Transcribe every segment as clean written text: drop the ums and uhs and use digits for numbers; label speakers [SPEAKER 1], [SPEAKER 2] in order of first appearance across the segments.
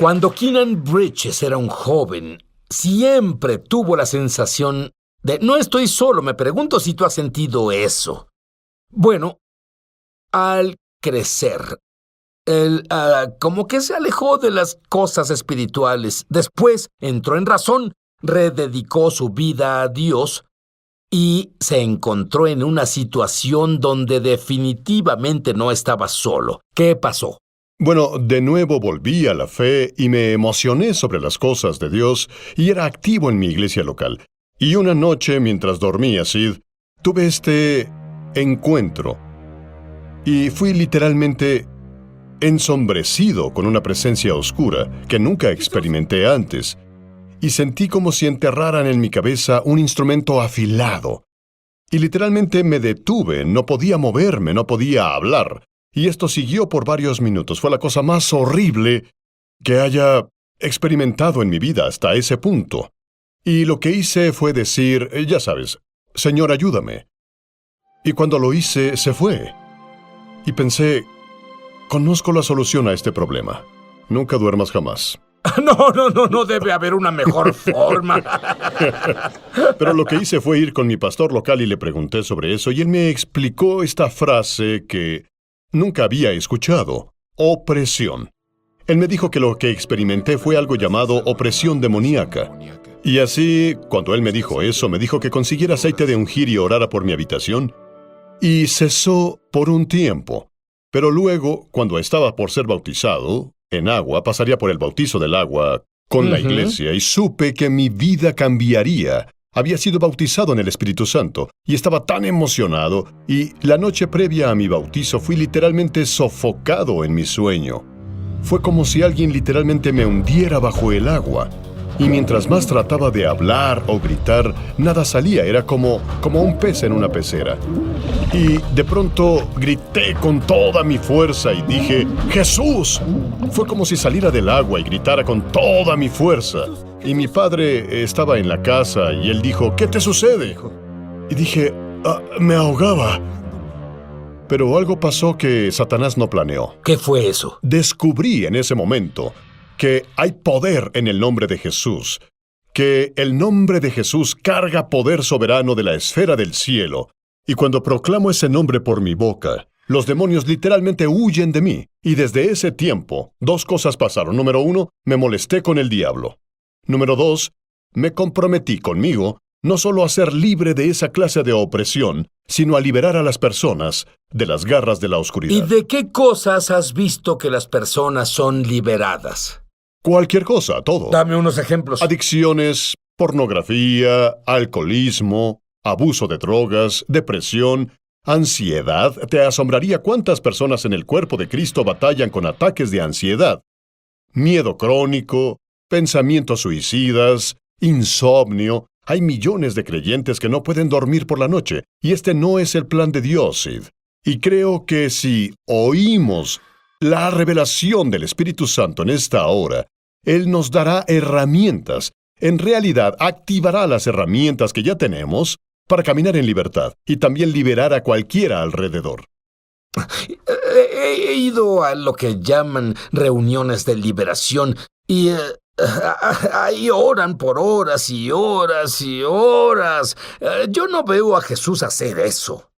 [SPEAKER 1] Cuando Keenan Bridges era un joven, siempre tuvo la sensación de no estoy solo. Me pregunto si tú has sentido eso. Bueno, al crecer, él como que se alejó de las cosas espirituales. Después entró en razón, rededicó su vida a Dios y se encontró en una situación donde definitivamente no estaba solo. ¿Qué pasó?
[SPEAKER 2] Bueno, de nuevo volví a la fe y me emocioné sobre las cosas de Dios y era activo en mi iglesia local. Y una noche, mientras dormía, Sid, tuve este encuentro. Y fui literalmente ensombrecido con una presencia oscura que nunca experimenté antes. Y sentí como si enterraran en mi cabeza un instrumento afilado. Y literalmente me detuve, no podía moverme, no podía hablar. Y esto siguió por varios minutos. Fue la cosa más horrible que haya experimentado en mi vida hasta ese punto. Y lo que hice fue decir, ya sabes, Señor, ayúdame. Y cuando lo hice, se fue. Y pensé, conozco la solución a este problema. Nunca duermas jamás.
[SPEAKER 1] No debe haber una mejor forma.
[SPEAKER 2] Pero lo que hice fue ir con mi pastor local y le pregunté sobre eso, y él me explicó esta frase que nunca había escuchado: opresión. Él me dijo que lo que experimenté fue algo llamado opresión demoníaca. Y así, cuando él me dijo eso, me dijo que consiguiera aceite de ungir y orara por mi habitación. Y cesó por un tiempo. Pero luego, cuando estaba por ser bautizado en agua, pasaría por el bautizo del agua con la iglesia, y supe que mi vida cambiaría. Había sido bautizado en el Espíritu Santo, y estaba tan emocionado, y la noche previa a mi bautizo fui literalmente sofocado en mi sueño. Fue como si alguien literalmente me hundiera bajo el agua, y mientras más trataba de hablar o gritar, nada salía, era como un pez en una pecera. Y de pronto grité con toda mi fuerza y dije, ¡Jesús! Fue como si saliera del agua y gritara con toda mi fuerza. Y mi padre estaba en la casa y él dijo, ¿qué te sucede? Y dije, me ahogaba. Pero algo pasó que Satanás no planeó.
[SPEAKER 1] ¿Qué fue eso?
[SPEAKER 2] Descubrí en ese momento que hay poder en el nombre de Jesús, que el nombre de Jesús carga poder soberano de la esfera del cielo, y cuando proclamo ese nombre por mi boca, los demonios literalmente huyen de mí. Y desde ese tiempo, dos cosas pasaron. Número 1, me molesté con el diablo. Número 2, me comprometí conmigo no solo a ser libre de esa clase de opresión, sino a liberar a las personas de las garras de la oscuridad.
[SPEAKER 1] ¿Y de qué cosas has visto que las personas son liberadas?
[SPEAKER 2] Cualquier cosa, todo.
[SPEAKER 1] Dame unos ejemplos.
[SPEAKER 2] Adicciones, pornografía, alcoholismo, abuso de drogas, depresión, ansiedad. Te asombraría cuántas personas en el cuerpo de Cristo batallan con ataques de ansiedad. Miedo crónico, pensamientos suicidas, insomnio. Hay millones de creyentes que no pueden dormir por la noche, y este no es el plan de Dios, Sid. Y creo que si oímos la revelación del Espíritu Santo en esta hora, Él nos dará herramientas. En realidad, activará las herramientas que ya tenemos para caminar en libertad y también liberar a cualquiera alrededor.
[SPEAKER 1] He ido a lo que llaman reuniones de liberación y ahí oran por horas y horas y horas. Yo no veo a Jesús hacer eso.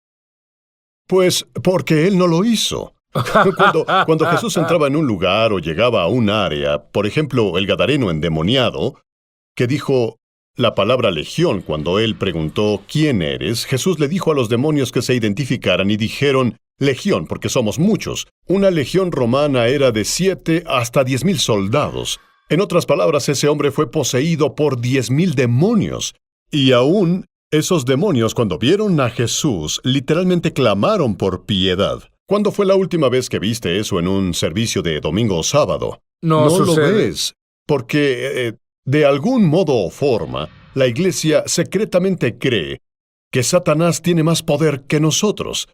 [SPEAKER 2] Pues porque Él no lo hizo. Cuando Jesús entraba en un lugar o llegaba a un área, por ejemplo, el gadareno endemoniado, que dijo la palabra legión cuando él preguntó, ¿quién eres?, Jesús le dijo a los demonios que se identificaran y dijeron, legión, porque somos muchos. Una legión romana era de 7 hasta 10,000 soldados. En otras palabras, ese hombre fue poseído por 10,000 demonios. Y aún esos demonios, cuando vieron a Jesús, literalmente clamaron por piedad. ¿Cuándo fue la última vez que viste eso en un servicio de domingo o sábado?
[SPEAKER 1] No
[SPEAKER 2] lo ves, porque de algún modo o forma, la iglesia secretamente cree que Satanás tiene más poder que nosotros.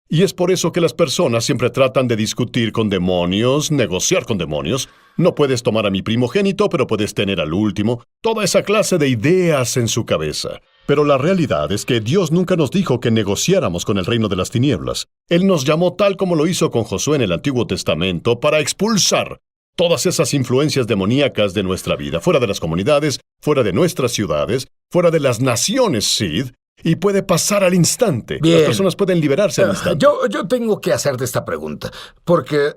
[SPEAKER 2] Y es por eso que las personas siempre tratan de discutir con demonios, negociar con demonios. No puedes tomar a mi primogénito, pero puedes tener al último. Toda esa clase de ideas en su cabeza. Pero la realidad es que Dios nunca nos dijo que negociáramos con el reino de las tinieblas. Él nos llamó tal como lo hizo con Josué en el Antiguo Testamento para expulsar todas esas influencias demoníacas de nuestra vida, fuera de las comunidades, fuera de nuestras ciudades, fuera de las naciones, Sid, y puede pasar al instante.
[SPEAKER 1] Bien.
[SPEAKER 2] Las personas pueden liberarse al instante.
[SPEAKER 1] Yo tengo que hacerte esta pregunta, porque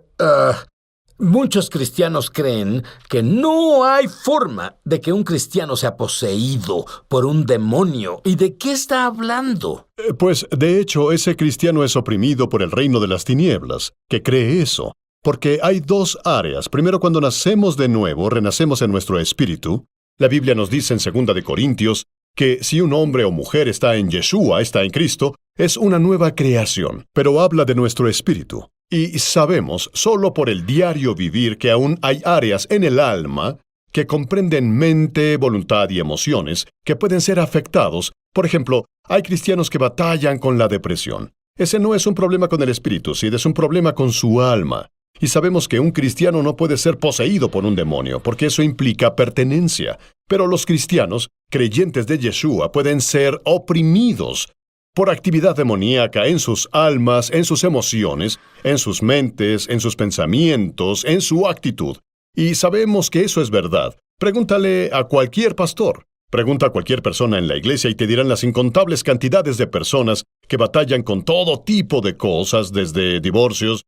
[SPEAKER 1] muchos cristianos creen que no hay forma de que un cristiano sea poseído por un demonio. ¿Y de qué está hablando?
[SPEAKER 2] Pues, de hecho, ese cristiano es oprimido por el reino de las tinieblas, que cree eso. Porque hay dos áreas. Primero, cuando nacemos de nuevo, renacemos en nuestro espíritu. La Biblia nos dice en 2 de Corintios que si un hombre o mujer está en Yeshua, está en Cristo, es una nueva creación, pero habla de nuestro espíritu. Y sabemos, solo por el diario vivir, que aún hay áreas en el alma que comprenden mente, voluntad y emociones que pueden ser afectados. Por ejemplo, hay cristianos que batallan con la depresión. Ese no es un problema con el espíritu, Sid, es un problema con su alma. Y sabemos que un cristiano no puede ser poseído por un demonio, porque eso implica pertenencia. Pero los cristianos, creyentes de Yeshua, pueden ser oprimidos por actividad demoníaca en sus almas, en sus emociones, en sus mentes, en sus pensamientos, en su actitud. Y sabemos que eso es verdad. Pregúntale a cualquier pastor. Pregunta a cualquier persona en la iglesia y te dirán las incontables cantidades de personas que batallan con todo tipo de cosas, desde divorcios,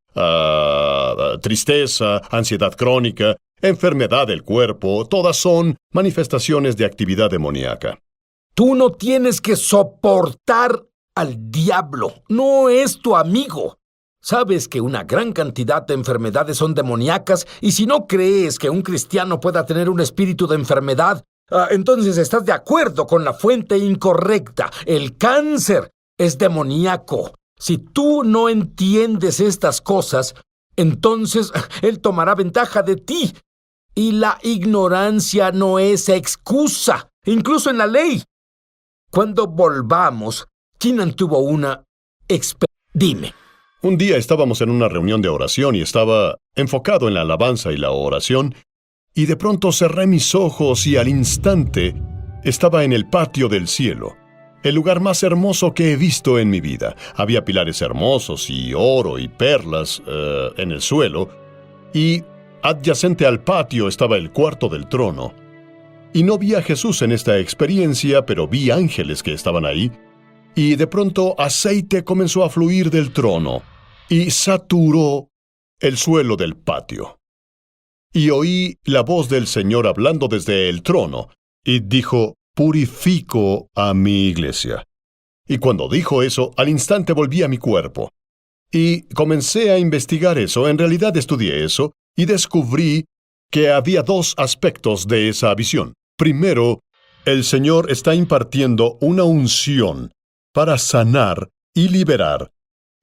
[SPEAKER 2] tristeza, ansiedad crónica, enfermedad del cuerpo. Todas son manifestaciones de actividad demoníaca.
[SPEAKER 1] Tú no tienes que soportar al diablo. No es tu amigo. Sabes que una gran cantidad de enfermedades son demoníacas, y si no crees que un cristiano pueda tener un espíritu de enfermedad, entonces estás de acuerdo con la fuente incorrecta. El cáncer es demoníaco. Si tú no entiendes estas cosas, entonces él tomará ventaja de ti. Y la ignorancia no es excusa, incluso en la ley. Cuando volvamos, Keenan tuvo una experiencia. Dime.
[SPEAKER 2] Un día estábamos en una reunión de oración y estaba enfocado en la alabanza y la oración, y de pronto cerré mis ojos y al instante estaba en el patio del cielo, el lugar más hermoso que he visto en mi vida. Había pilares hermosos y oro y perlas en el suelo, y adyacente al patio estaba el cuarto del trono. Y no vi a Jesús en esta experiencia, pero vi ángeles que estaban ahí, y de pronto aceite comenzó a fluir del trono y saturó el suelo del patio. Y oí la voz del Señor hablando desde el trono, y dijo: «Purifico a mi iglesia». Y cuando dijo eso, al instante volví a mi cuerpo. Y comencé a investigar eso, en realidad estudié eso, y descubrí que había dos aspectos de esa visión. Primero, el Señor está impartiendo una unción para sanar y liberar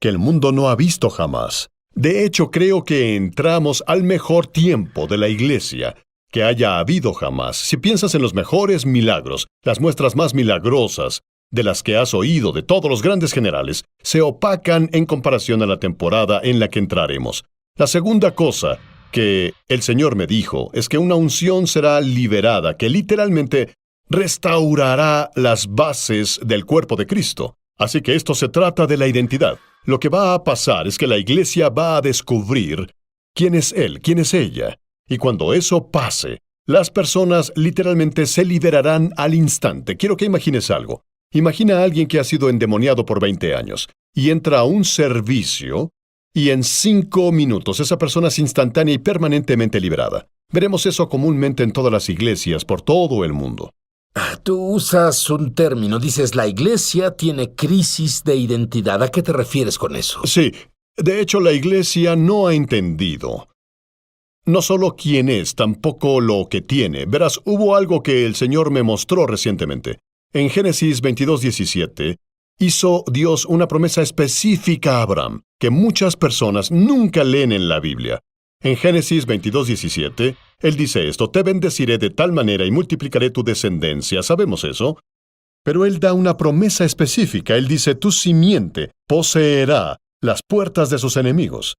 [SPEAKER 2] que el mundo no ha visto jamás. De hecho, creo que entramos al mejor tiempo de la iglesia que haya habido jamás. Si piensas en los mejores milagros, las muestras más milagrosas de las que has oído de todos los grandes generales, se opacan en comparación a la temporada en la que entraremos. La segunda cosa que el Señor me dijo es que una unción será liberada, que literalmente restaurará las bases del cuerpo de Cristo. Así que esto se trata de la identidad. Lo que va a pasar es que la iglesia va a descubrir quién es Él, quién es ella. Y cuando eso pase, las personas literalmente se liberarán al instante. Quiero que imagines algo. Imagina a alguien que ha sido endemoniado por 20 años y entra a un servicio y en 5 minutos esa persona es instantánea y permanentemente liberada. Veremos eso comúnmente en todas las iglesias por todo el mundo.
[SPEAKER 1] Tú usas un término, dices la iglesia tiene crisis de identidad. ¿A qué te refieres con eso?
[SPEAKER 2] Sí, de hecho la iglesia no ha entendido no solo quién es, tampoco lo que tiene. Verás, hubo algo que el Señor me mostró recientemente. En Génesis 22:17, hizo Dios una promesa específica a Abraham, que muchas personas nunca leen en la Biblia. En Génesis 22:17, Él dice esto: «Te bendeciré de tal manera y multiplicaré tu descendencia». Sabemos eso. Pero Él da una promesa específica. Él dice: «Tu simiente poseerá las puertas de sus enemigos».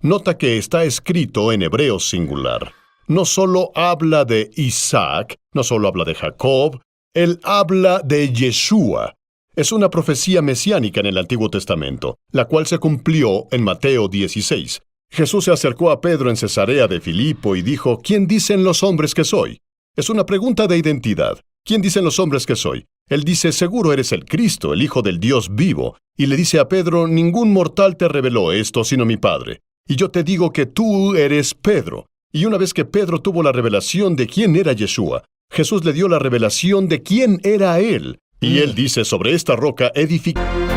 [SPEAKER 2] Nota que está escrito en hebreo singular. No solo habla de Isaac, no solo habla de Jacob, Él habla de Yeshua. Es una profecía mesiánica en el Antiguo Testamento, la cual se cumplió en Mateo 16. Jesús se acercó a Pedro en Cesarea de Filipo y dijo, ¿quién dicen los hombres que soy? Es una pregunta de identidad. ¿Quién dicen los hombres que soy? Él dice, seguro eres el Cristo, el Hijo del Dios vivo. Y le dice a Pedro, ningún mortal te reveló esto sino mi Padre. Y yo te digo que tú eres Pedro. Y una vez que Pedro tuvo la revelación de quién era Yeshua, Jesús le dio la revelación de quién era Él. Y Él dice, sobre esta roca edificaré.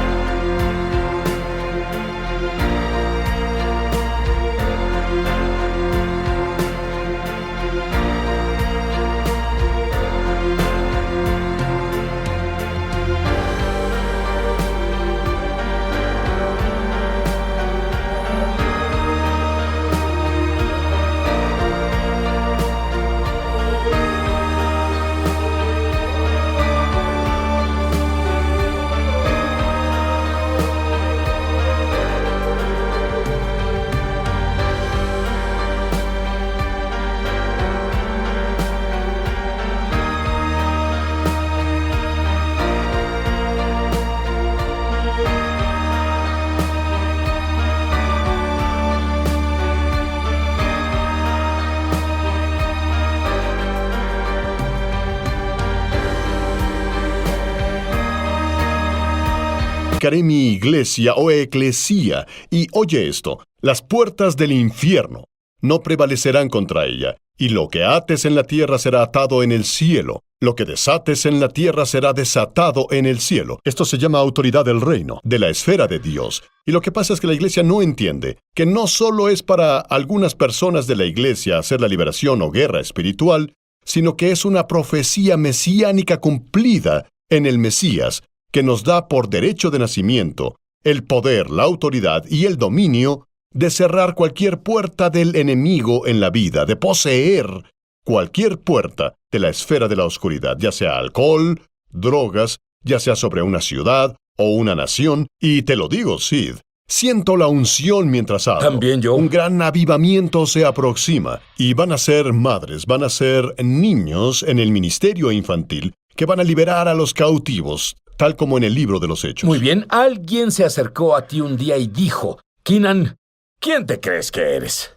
[SPEAKER 2] Mi iglesia o eclesía, y oye esto, las puertas del infierno no prevalecerán contra ella, y lo que ates en la tierra será atado en el cielo, lo que desates en la tierra será desatado en el cielo. Esto se llama autoridad del reino, de la esfera de Dios. Y lo que pasa es que la iglesia no entiende que no solo es para algunas personas de la iglesia hacer la liberación o guerra espiritual, sino que es una profecía mesiánica cumplida en el Mesías, que nos da por derecho de nacimiento el poder, la autoridad y el dominio de cerrar cualquier puerta del enemigo en la vida, de poseer cualquier puerta de la esfera de la oscuridad, ya sea alcohol, drogas, ya sea sobre una ciudad o una nación. Y te lo digo, Sid, siento la unción mientras hablo.
[SPEAKER 1] También yo.
[SPEAKER 2] Un gran avivamiento se aproxima y van a ser madres, van a ser niños en el ministerio infantil que van a liberar a los cautivos, tal como en el libro de los Hechos.
[SPEAKER 1] Muy bien, alguien se acercó a ti un día y dijo, Keenan, ¿quién te crees que eres?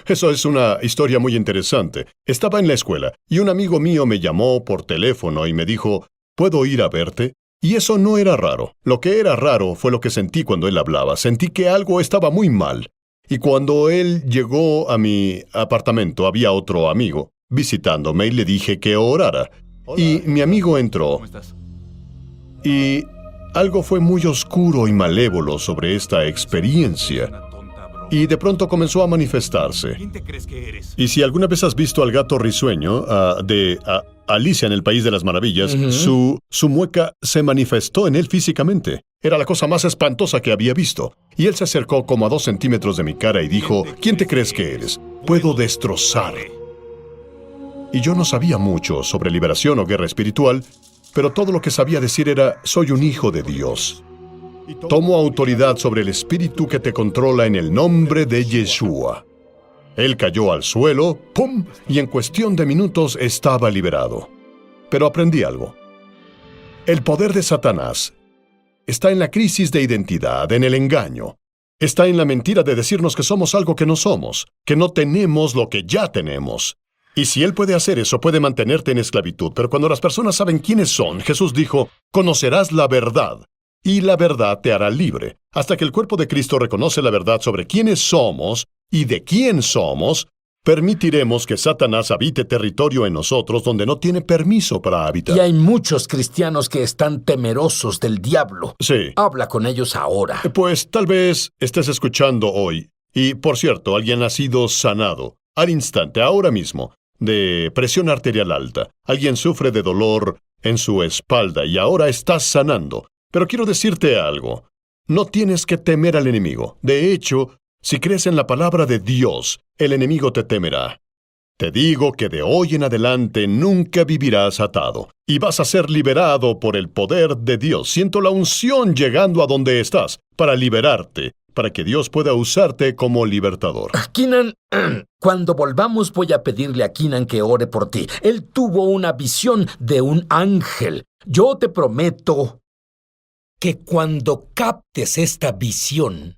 [SPEAKER 2] Eso es una historia muy interesante. Estaba en la escuela y un amigo mío me llamó por teléfono y me dijo, ¿puedo ir a verte? Y eso no era raro. Lo que era raro fue lo que sentí cuando él hablaba. Sentí que algo estaba muy mal. Y cuando él llegó a mi apartamento, había otro amigo visitándome y le dije que orara.
[SPEAKER 3] Hola,
[SPEAKER 2] y mi amigo entró.
[SPEAKER 3] ¿Cómo estás?
[SPEAKER 2] Y algo fue muy oscuro y malévolo sobre esta experiencia.
[SPEAKER 3] Una tonta broma.
[SPEAKER 2] Y de pronto comenzó a manifestarse.
[SPEAKER 3] ¿Quién te crees que eres?
[SPEAKER 2] Y si alguna vez has visto al gato risueño de Alicia en el País de las Maravillas, su mueca se manifestó en él físicamente. Era la cosa más espantosa que había visto. Y él se acercó como a 2 centímetros de mi cara y dijo, ¿quién te crees que eres? Puedo destrozar. Y yo no sabía mucho sobre liberación o guerra espiritual, pero todo lo que sabía decir era, soy un hijo de Dios. Tomo autoridad sobre el espíritu que te controla en el nombre de Yeshua. Él cayó al suelo, ¡pum!, y en cuestión de minutos estaba liberado. Pero aprendí algo. El poder de Satanás está en la crisis de identidad, en el engaño. Está en la mentira de decirnos que somos algo que no somos, que no tenemos lo que ya tenemos. Y si Él puede hacer eso, puede mantenerte en esclavitud. Pero cuando las personas saben quiénes son, Jesús dijo, conocerás la verdad, y la verdad te hará libre. Hasta que el cuerpo de Cristo reconoce la verdad sobre quiénes somos y de quién somos, permitiremos que Satanás habite territorio en nosotros donde no tiene permiso para habitar.
[SPEAKER 1] Y hay muchos cristianos que están temerosos del diablo.
[SPEAKER 2] Sí.
[SPEAKER 1] Habla con ellos ahora.
[SPEAKER 2] Pues tal vez estés escuchando hoy. Y, por cierto, alguien ha sido sanado al instante, ahora mismo, de presión arterial alta. Alguien sufre de dolor en su espalda y ahora estás sanando. Pero quiero decirte algo. No tienes que temer al enemigo. De hecho, si crees en la palabra de Dios, el enemigo te temerá. Te digo que de hoy en adelante nunca vivirás atado y vas a ser liberado por el poder de Dios. Siento la unción llegando a donde estás para liberarte, para que Dios pueda usarte como libertador.
[SPEAKER 1] Keenan, cuando volvamos voy a pedirle a Keenan que ore por ti. Él tuvo una visión de un ángel. Yo te prometo que cuando captes esta visión,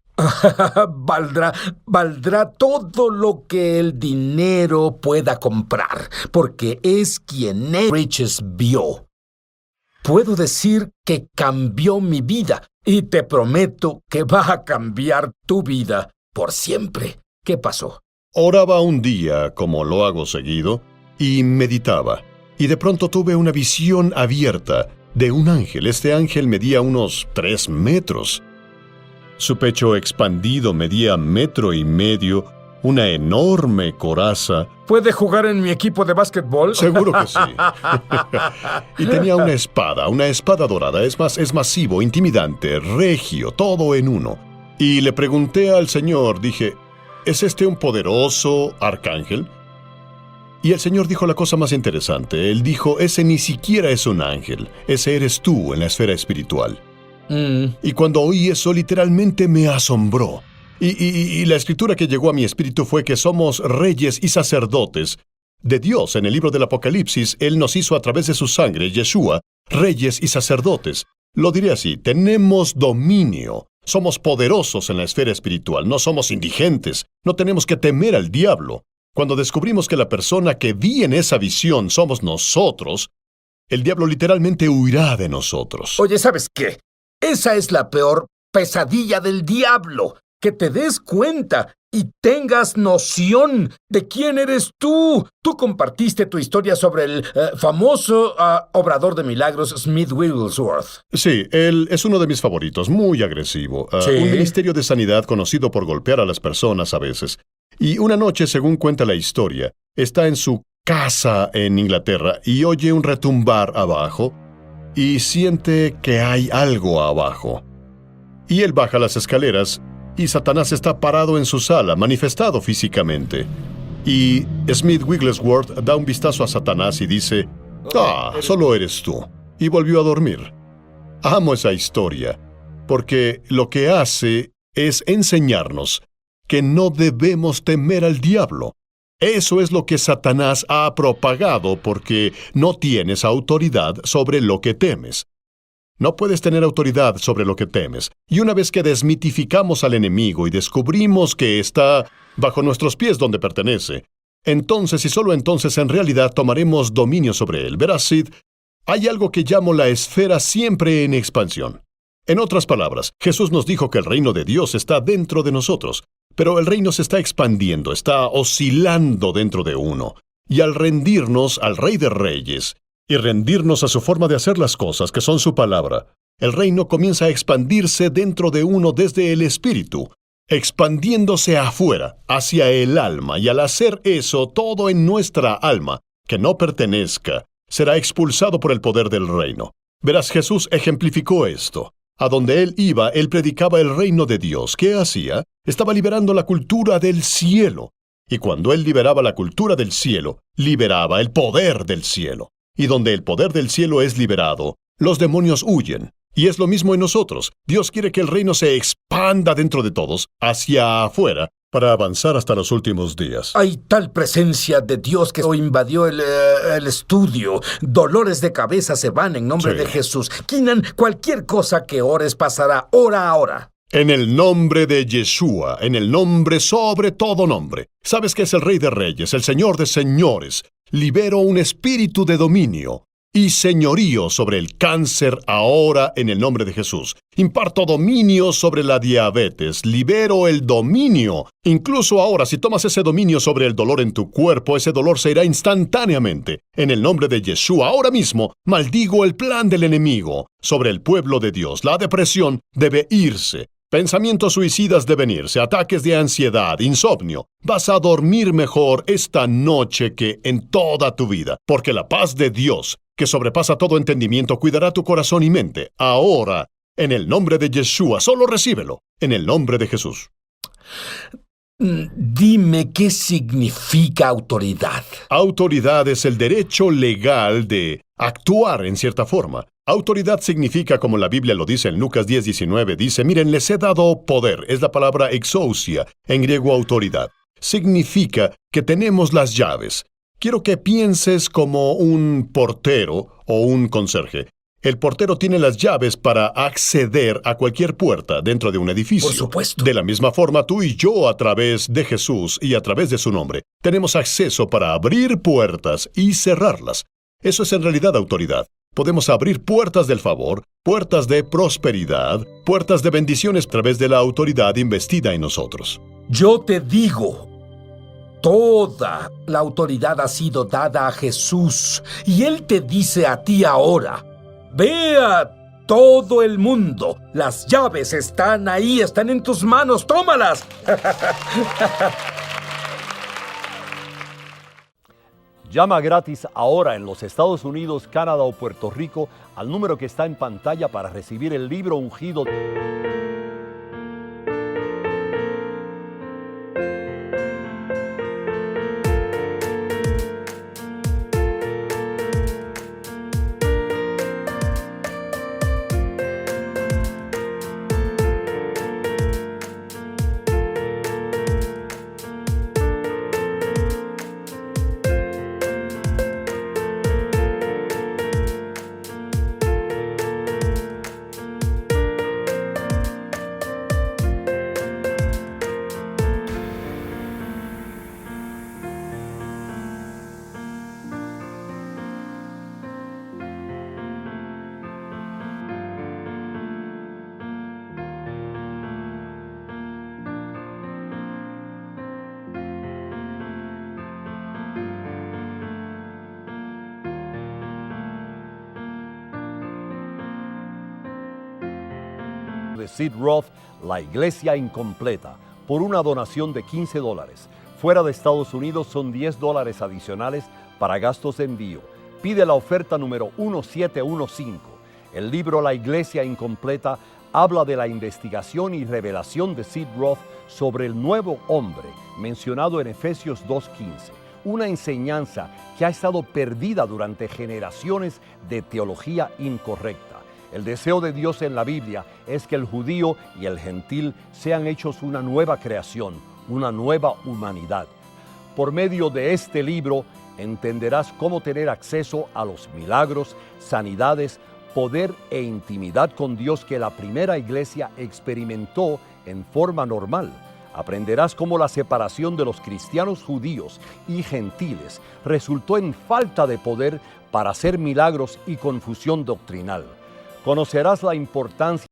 [SPEAKER 1] Valdrá todo lo que el dinero pueda comprar, porque es quien Nate Riches vio. Puedo decir que cambió mi vida, y te prometo que va a cambiar tu vida por siempre. ¿Qué pasó?
[SPEAKER 2] Oraba un día, como lo hago seguido, y meditaba. Y de pronto tuve una visión abierta de un ángel. Este ángel medía unos 3 metros. Su pecho expandido medía 1,5 metros, una enorme coraza.
[SPEAKER 1] ¿Puede jugar en mi equipo de básquetbol?
[SPEAKER 2] Seguro que sí. Y tenía una espada dorada. Es masivo, intimidante, regio, todo en uno. Y le pregunté al Señor, dije, ¿es este un poderoso arcángel? Y el Señor dijo la cosa más interesante. Él dijo, ese ni siquiera es un ángel, ese eres tú en la esfera espiritual. Y cuando oí eso, literalmente me asombró. Y la escritura que llegó a mi espíritu fue que somos reyes y sacerdotes de Dios. En el libro del Apocalipsis, Él nos hizo a través de su sangre, Yeshua, reyes y sacerdotes. Lo diré así, tenemos dominio. Somos poderosos en la esfera espiritual, no somos indigentes, no tenemos que temer al diablo. Cuando descubrimos que la persona que vi en esa visión somos nosotros, el diablo literalmente huirá de nosotros.
[SPEAKER 1] Oye, ¿sabes qué? Esa es la peor pesadilla del diablo. Que te des cuenta y tengas noción de quién eres tú. Tú compartiste tu historia sobre el famoso obrador de milagros Smith Wigglesworth.
[SPEAKER 2] Sí, él es uno de mis favoritos, muy agresivo.
[SPEAKER 1] ¿Sí?
[SPEAKER 2] Un ministerio de sanidad conocido por golpear a las personas a veces. Y una noche, según cuenta la historia, está en su casa en Inglaterra y oye un retumbar abajo y siente que hay algo abajo. Y él baja las escaleras y Satanás está parado en su sala, manifestado físicamente. Y Smith Wigglesworth da un vistazo a Satanás y dice, solo eres tú. Y volvió a dormir. Amo esa historia, porque lo que hace es enseñarnos que no debemos temer al diablo. Eso es lo que Satanás ha propagado porque no tienes autoridad sobre lo que temes. No puedes tener autoridad sobre lo que temes. Y una vez que desmitificamos al enemigo y descubrimos que está bajo nuestros pies donde pertenece, entonces y solo entonces en realidad tomaremos dominio sobre él. Verás, Sid, hay algo que llamo la esfera siempre en expansión. En otras palabras, Jesús nos dijo que el reino de Dios está dentro de nosotros, pero el reino se está expandiendo, está oscilando dentro de uno. Y al rendirnos al Rey de Reyes, y rendirnos a su forma de hacer las cosas, que son su palabra, el reino comienza a expandirse dentro de uno desde el espíritu, expandiéndose afuera, hacia el alma, y al hacer eso, todo en nuestra alma, que no pertenezca, será expulsado por el poder del reino. Verás, Jesús ejemplificó esto. A donde él iba, él predicaba el reino de Dios. ¿Qué hacía? Estaba liberando la cultura del cielo. Y cuando él liberaba la cultura del cielo, liberaba el poder del cielo. Y donde el poder del cielo es liberado, los demonios huyen. Y es lo mismo en nosotros. Dios quiere que el reino se expanda dentro de todos, hacia afuera, para avanzar hasta los últimos días.
[SPEAKER 1] Hay tal presencia de Dios que hoy invadió el estudio. Dolores de cabeza se van en nombre de Jesús. Keenan, cualquier cosa que ores pasará. Ora ahora.
[SPEAKER 2] En el nombre de Yeshua, en el nombre sobre todo nombre. ¿Sabes que es el Rey de Reyes, el Señor de Señores? Libero un espíritu de dominio y señorío sobre el cáncer ahora en el nombre de Jesús. Imparto dominio sobre la diabetes. Libero el dominio. Incluso ahora, si tomas ese dominio sobre el dolor en tu cuerpo, ese dolor se irá instantáneamente. En el nombre de Yeshua, ahora mismo, maldigo el plan del enemigo sobre el pueblo de Dios. La depresión debe irse. Pensamientos suicidas deben irse, ataques de ansiedad, insomnio. Vas a dormir mejor esta noche que en toda tu vida, porque la paz de Dios, que sobrepasa todo entendimiento, cuidará tu corazón y mente. Ahora, en el nombre de Yeshua, solo recíbelo, en el nombre de Jesús.
[SPEAKER 1] Dime qué significa autoridad.
[SPEAKER 2] Autoridad es el derecho legal de actuar en cierta forma. Autoridad significa, como la Biblia lo dice en Lucas 10:19, dice, miren, les he dado poder. Es la palabra exousia, en griego autoridad. Significa que tenemos las llaves. Quiero que pienses como un portero o un conserje. El portero tiene las llaves para acceder a cualquier puerta dentro de un edificio.
[SPEAKER 1] Por supuesto.
[SPEAKER 2] De la misma forma, tú y yo, a través de Jesús y a través de su nombre, tenemos acceso para abrir puertas y cerrarlas. Eso es en realidad autoridad. Podemos abrir puertas del favor, puertas de prosperidad, puertas de bendiciones a través de la autoridad investida en nosotros.
[SPEAKER 1] Yo te digo, toda la autoridad ha sido dada a Jesús, y Él te dice a ti ahora, ve a todo el mundo. Las llaves están ahí, están en tus manos, tómalas.
[SPEAKER 3] Llama gratis ahora en los Estados Unidos, Canadá o Puerto Rico al número que está en pantalla para recibir el libro ungido. De Sid Roth, La Iglesia Incompleta, por una donación de $15. Fuera de Estados Unidos son $10 adicionales para gastos de envío. Pide la oferta número 1715. El libro La Iglesia Incompleta habla de la investigación y revelación de Sid Roth sobre el nuevo hombre mencionado en Efesios 2:15. Una enseñanza que ha estado perdida durante generaciones de teología incorrecta. El deseo de Dios en la Biblia es que el judío y el gentil sean hechos una nueva creación, una nueva humanidad. Por medio de este libro entenderás cómo tener acceso a los milagros, sanidades, poder e intimidad con Dios que la primera iglesia experimentó en forma normal. Aprenderás cómo la separación de los cristianos judíos y gentiles resultó en falta de poder para hacer milagros y confusión doctrinal. Conocerás la importancia